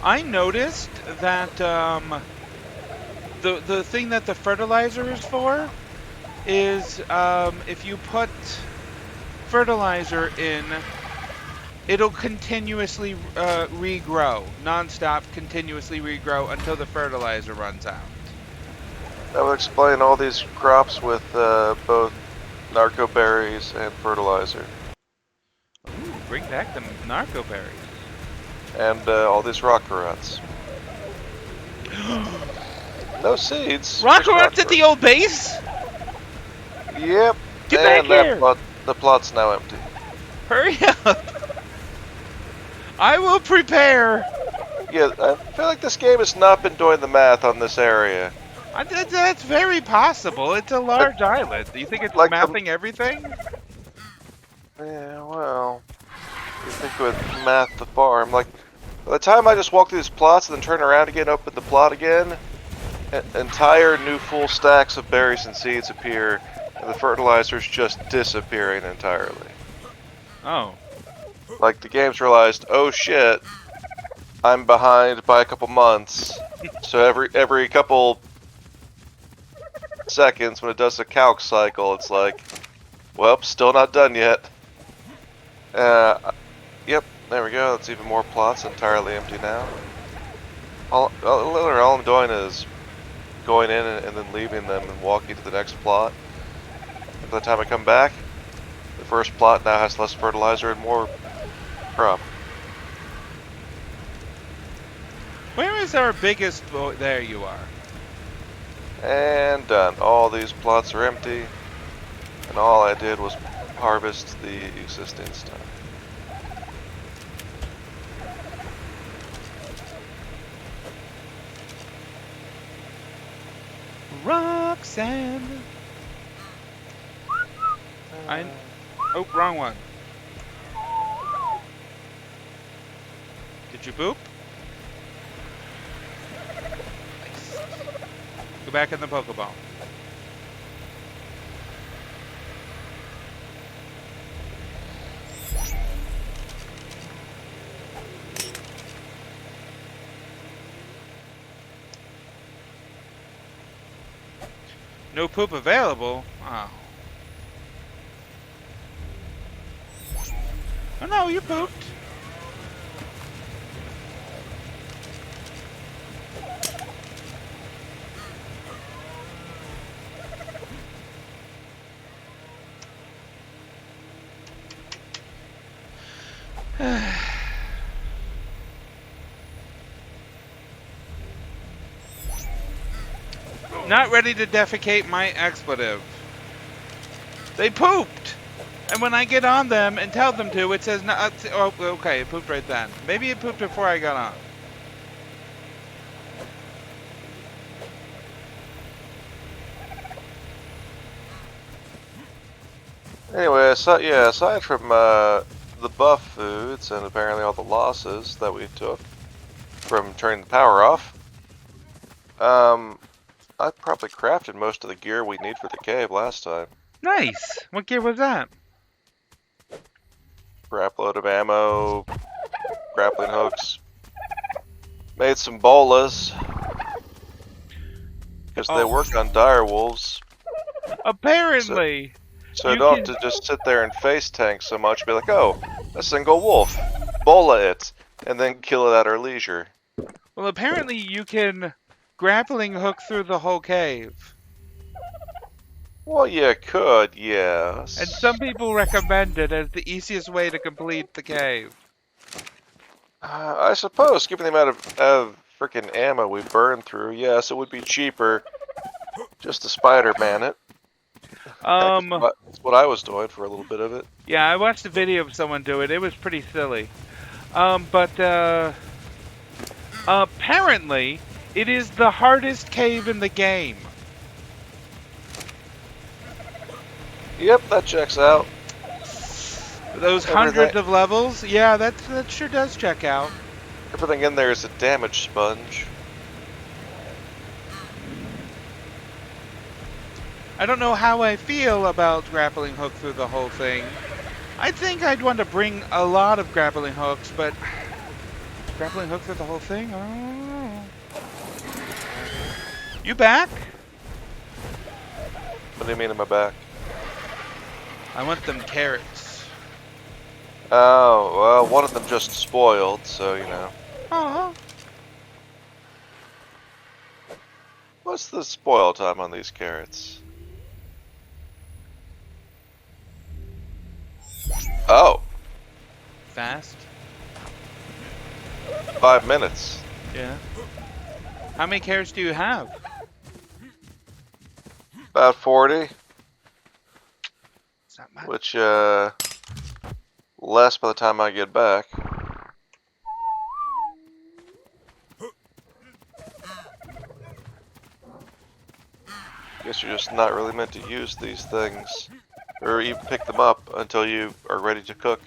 I noticed that the thing that the fertilizer is for is if you put fertilizer in, it'll continuously regrow, non-stop, continuously regrow until the fertilizer runs out. That would explain all these crops with both narco berries and fertilizer. Ooh, bring back the narco berries. And all these rock ruts. No seeds. Rock just ruts at the old base? Yep. Get back here! The plot's now empty. Hurry up! I will prepare! Yeah, I feel like this game has not been doing the math on this area. That's very possible. It's a large island. Do you think it's like mapping everything? Yeah, well, you think with math the farm, like, by the time I just walk through these plots and then turn around again, open the plot again, entire new full stacks of berries and seeds appear, and the fertilizer's just disappearing entirely. Oh. Like, the game's realized, oh shit, I'm behind by a couple months, so every couple seconds when it does a calc cycle, it's like, well, still not done yet. Yep, there we go. That's even more plots entirely empty now. Literally all I'm doing is going in and then leaving them and walking to the next plot. And by the time I come back, the first plot now has less fertilizer and more crop. Where is our biggest boat? There you are. And done. All these plots are empty. And all I did was harvest the existing stuff. Roxanne. Oh, wrong one. Did you boop? Nice. Go back in the Pokeball. No poop available? Oh. Oh no, you pooped. Not ready to defecate my expletive. They pooped! And when I get on them and tell them to, it says, no, oh, okay, it pooped right then. Maybe it pooped before I got on. Anyway, aside from the buff foods and apparently all the losses that we took from turning the power off, I probably crafted most of the gear we need for the cave last time. Nice! What gear was that? Crap load of ammo, grappling hooks. Made some bolas. Because they work on dire wolves. Apparently! So I don't have to just sit there and face tank so much, be like, oh, a single wolf. Bola it. And then kill it at our leisure. Well, apparently you can grappling hook through the whole cave. Well, you could, yes. And some people recommend it as the easiest way to complete the cave. I suppose, given the amount of freaking ammo we burned through, yes, it would be cheaper just to Spider-Man it. That's what I was doing for a little bit of it. Yeah, I watched a video of someone do it. It was pretty silly. Apparently, it is the hardest cave in the game. Yep, that checks out. Those hundreds of levels? Yeah, that sure does check out. Everything in there is a damage sponge. I don't know how I feel about grappling hook through the whole thing. I think I'd want to bring a lot of grappling hooks, but Grappling hook for the whole thing? Oh. You back? What do you mean in my back? I want them carrots. Oh, well, one of them just spoiled, so you know. Oh. What's the spoil time on these carrots? Oh, Fast? 5 minutes. Yeah. How many carrots do you have? About 40, It's not much. which, less by the time I get back. Guess you're just not really meant to use these things, or even pick them up until you are ready to cook.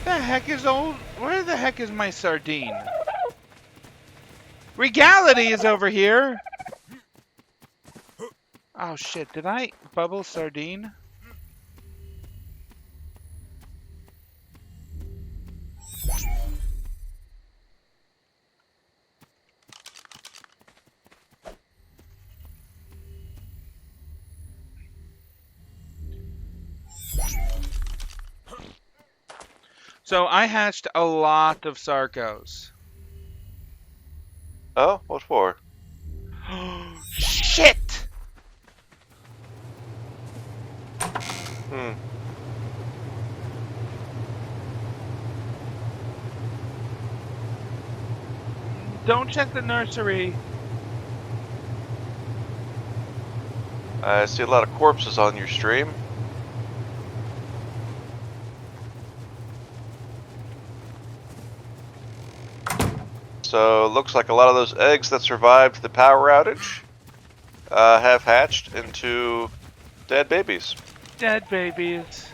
The heck is old? Where the heck is my sardine? Regality is over here. Oh shit! Did I bubble sardine? So I hatched a lot of Sarcos. Oh, what for? Shit! Hmm. Don't check the nursery. I see a lot of corpses on your stream. So, looks like a lot of those eggs that survived the power outage have hatched into dead babies. Dead babies.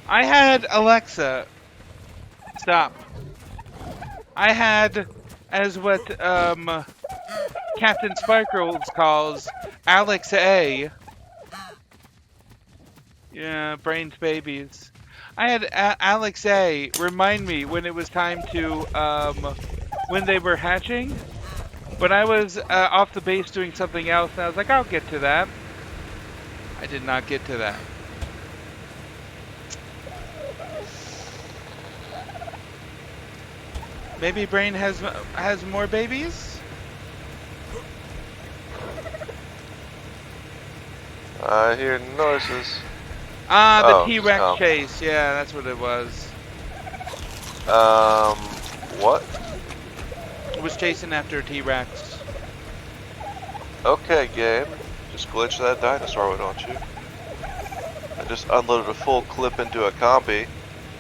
I had Alexa. Stop. I had, as what Captain Sparkles calls Alex A. Yeah, brains babies. I had Alex A remind me when it was time to when they were hatching. But I was off the base doing something else, and I was like, I'll get to that. I did not get to that. Maybe Brain has more babies? I hear noises. Ah, the Oh, T-Rex no. chase. Yeah, that's what it was. What? It was chasing after a T-Rex. Okay, game. Just glitch that dinosaur, why don't you? I just unloaded a full clip into a compy,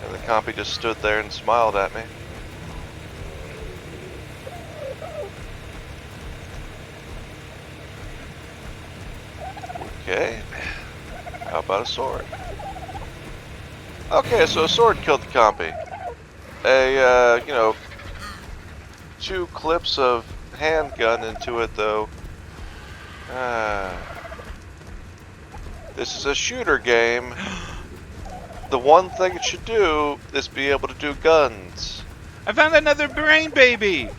and the compy just stood there and smiled at me. Okay. How about a sword? Okay, so a sword killed the compy. You know, 2 clips of handgun into it, though. This is a shooter game. The one thing it should do is be able to do guns. I found another brain baby!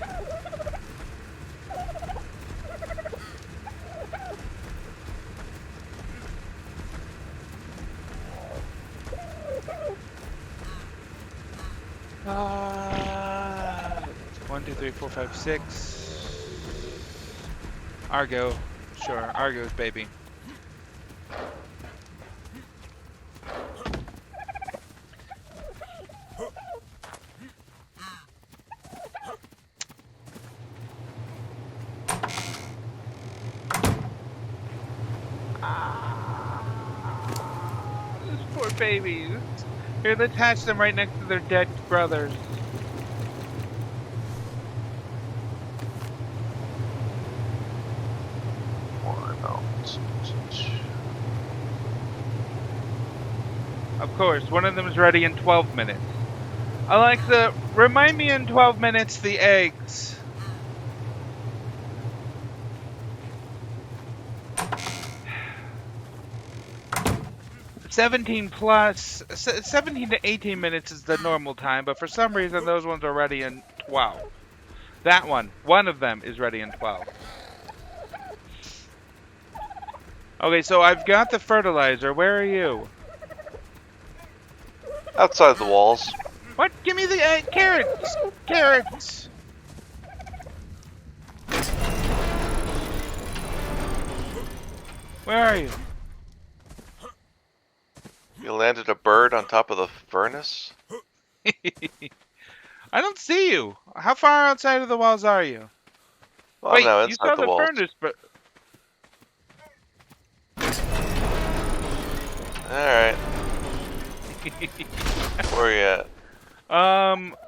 Uh, 1, 2, 3, 4, 5, 6. Argo. Sure, Argo's baby. These poor babies. Here, let's hatch them right next to their dead brothers. Why not? Of course, one of them is ready in 12 minutes. Alexa, remind me in 12 minutes the eggs. 17 plus 17 to 18 minutes is the normal time, but for some reason those ones are ready in 12. That one of them is ready in 12. Okay, so I've got the fertilizer. Where are you? Outside the walls. What? Give me the carrots! Carrots! Where are you? You landed a bird on top of the furnace? I don't see you. How far outside of the walls are you? Well, Wait, I'm now you inside saw the the walls. furnace, but Alright. Where are you at?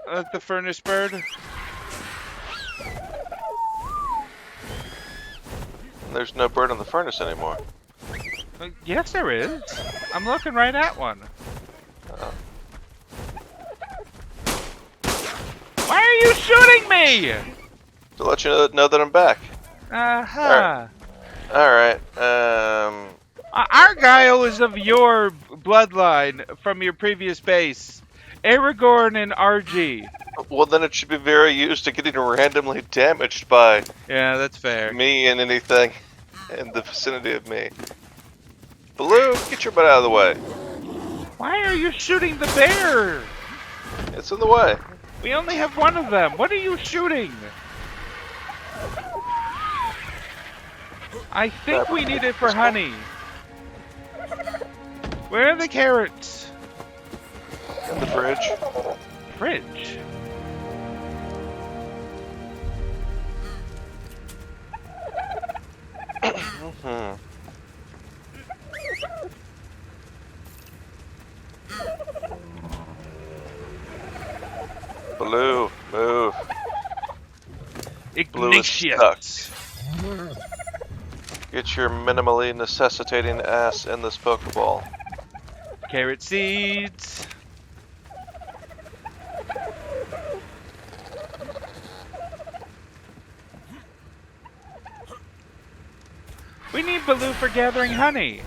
at the furnace bird. There's no bird on the furnace anymore. Yes, there is. I'm looking right at one. Why are you shooting me? To let you know that I'm back. Aha. Alright, Argyle is of your bloodline from your previous base. Aragorn and RG. well then it should be very used to getting randomly damaged by Yeah, that's fair. me and anything in the vicinity of me. Blue, get your butt out of the way. Why are you shooting the bear? It's in the way. We only have one of them. What are you shooting? I think we need it for honey. Where are the carrots? In the fridge. Fridge. Blue, move. Blue is Ignatius. Get your minimally necessitating ass in this Pokeball. Carrot seeds. We need Baloo for gathering honey.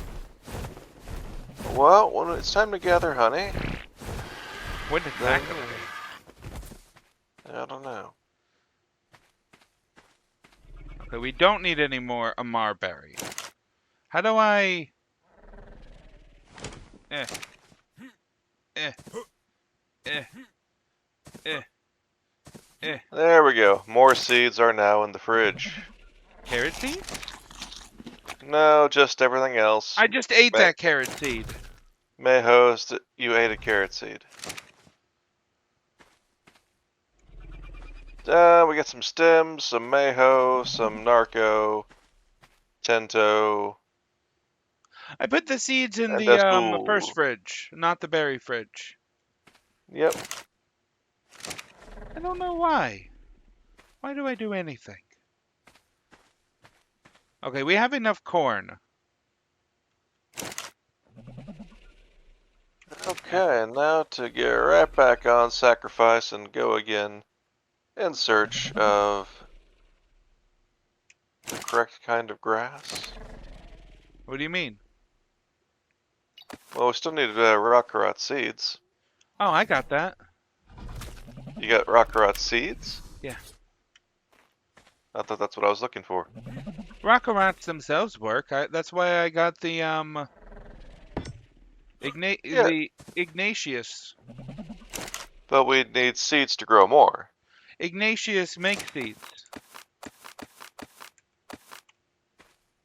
Well, when it's time to gather honey, When is that going to be? I don't know. Okay, we don't need any more Amar berry. How do I... Eh. There we go. More seeds are now in the fridge. Carrot seed? No, just everything else. I just ate that carrot seed. May host, you ate a carrot seed. We got some stems, some Mayho, some Narco, Tento. I put the seeds in And the that's first fridge, not the berry fridge. Yep. I don't know why. Why do I do anything? Okay, we have enough corn. Okay, now to get right back on sacrifice and go again in search of the correct kind of grass. What do you mean? Well, we still need Rockcarot seeds. Oh, I got that. You got Rockcarot seeds? Yeah. I thought that's what I was looking for. Rockarats themselves work. That's why I got the the Ignatius. But we need seeds to grow more. Ignatius make seeds.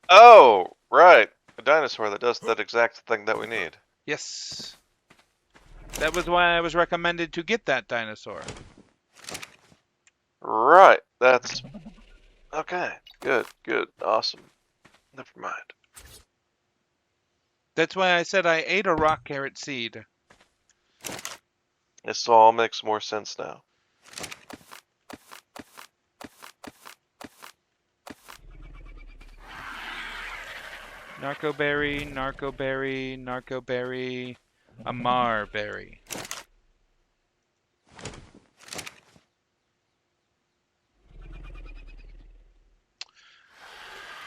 Oh, right. A dinosaur that does that exact thing that we need. Yes. That was why I was recommended to get that dinosaur. Right. That's... Okay. Good. Good. Awesome. Never mind. That's why I said I ate a rock carrot seed. This all makes more sense now. Narco berry, narco berry, narco berry, Amar berry.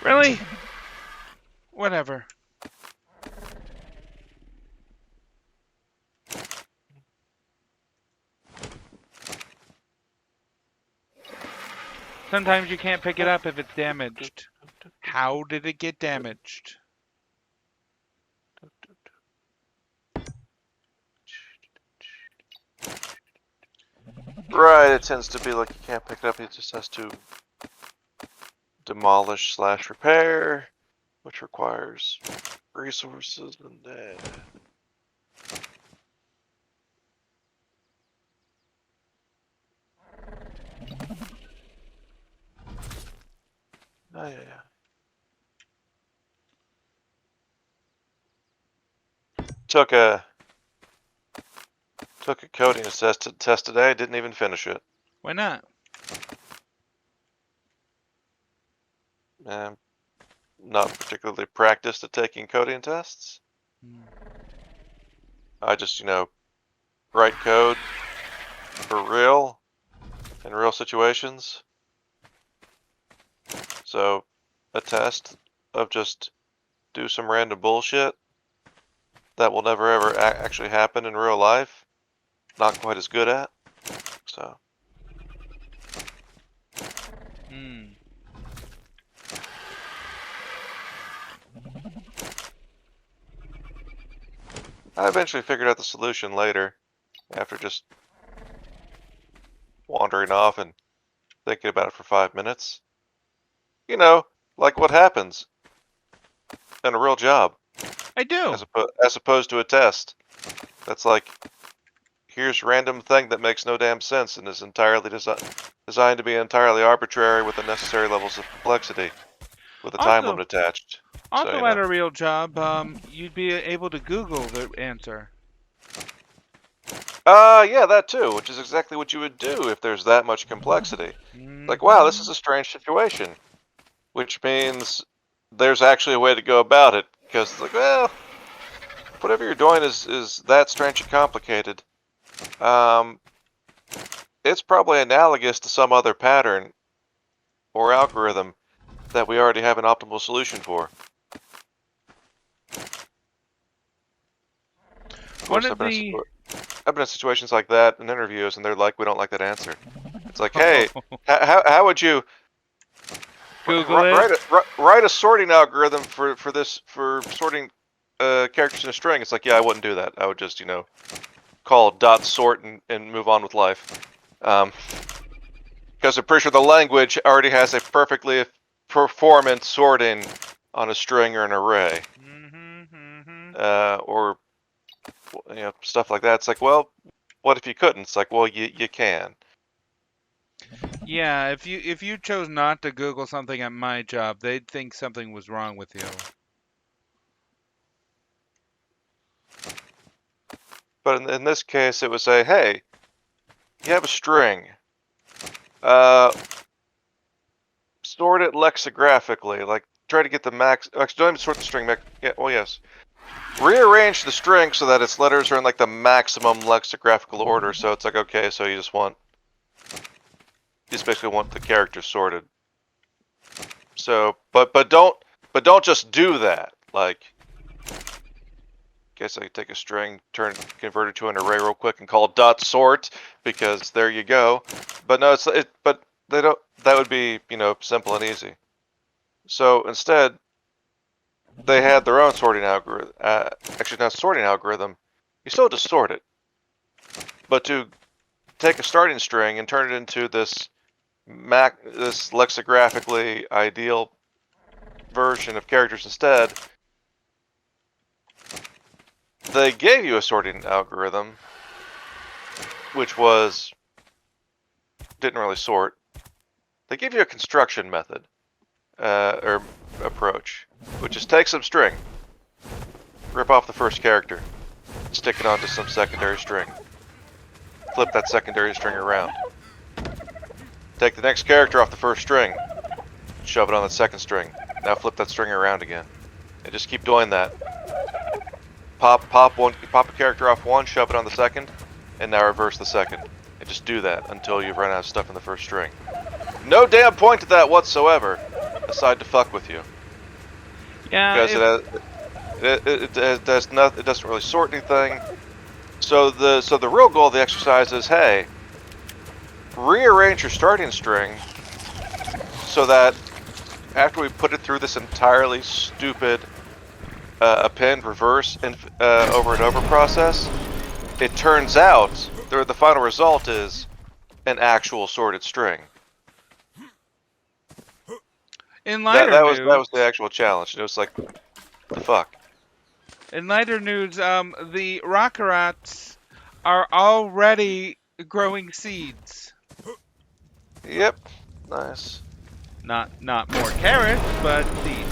Really? Whatever. Sometimes you can't pick it up if it's damaged. How did it get damaged? Right, it tends to be like you can't pick it up, it just has to demolish/repair, which requires resources and oh yeah. Took a coding test today, didn't even finish it. Why not? Not particularly practiced at taking coding tests. I just, write code for real in real situations. So a test of just do some random bullshit that will never ever actually happen in real life, not quite as good at. So. I eventually figured out the solution later, after just wandering off and thinking about it for 5 minutes. Like what happens in a real job. I do. As opposed to a test. That's like, here's random thing that makes no damn sense and is entirely designed to be entirely arbitrary with the necessary levels of complexity, with a time limit attached. Also, at a real job, you'd be able to Google the answer. Yeah, that too, which is exactly what you would do if there's that much complexity. Like, wow, this is a strange situation. Which means there's actually a way to go about it. Because it's like, well, whatever you're doing is that strange and complicated. It's probably analogous to some other pattern or algorithm that we already have an optimal solution for. I've been in situations like that in interviews, and they're like, "We don't like that answer." It's like, "Hey, how would you Google it? Write a sorting algorithm for sorting characters in a string?" It's like, yeah, I wouldn't do that. I would just call .sort and move on with life, because I'm pretty sure the language already has a perfectly performant sorting on a string or an array, or stuff like that. It's like, well, what if you couldn't? It's like, well, you can. Yeah, if you chose not to Google something at my job, they'd think something was wrong with you. But in this case, it would say, hey, you have a string. Sort it lexigraphically. Like, try to get the max. Actually, don't even sort the string. Yeah, well, yes. Rearrange the string so that its letters are in like the maximum lexicographical order. So it's like, okay, so you just basically want the characters sorted. So, but don't just do that. Like, guess I could take a string, convert it to an array real quick, and call .sort, because there you go. But no, but they don't. That would be simple and easy. So instead, they had their own sorting algorithm. Actually, not sorting algorithm. You still just sort it, but to take a starting string and turn it into this lexigraphically ideal version of characters instead, they gave you a sorting algorithm, which didn't really sort. They gave you a construction method, or approach, which is take some string, rip off the first character, stick it onto some secondary string, flip that secondary string around, take the next character off the first string, shove it on the second string, now flip that string around again, and just keep doing that. Pop a character off one, shove it on the second, and now reverse the second. And just do that until you've run out of stuff in the first string. No damn point to that whatsoever, aside to fuck with you. Yeah. Because it doesn't really sort anything. So the real goal of the exercise is, hey, rearrange your starting string so that after we put it through this entirely stupid append, reverse, and over and over process, it turns out the final result is an actual sorted string. In lighter That news, was the actual challenge. It was like, the fuck. In lighter news, the Rockerats are already growing seeds. Yep. Nice. Not more carrots, but seeds.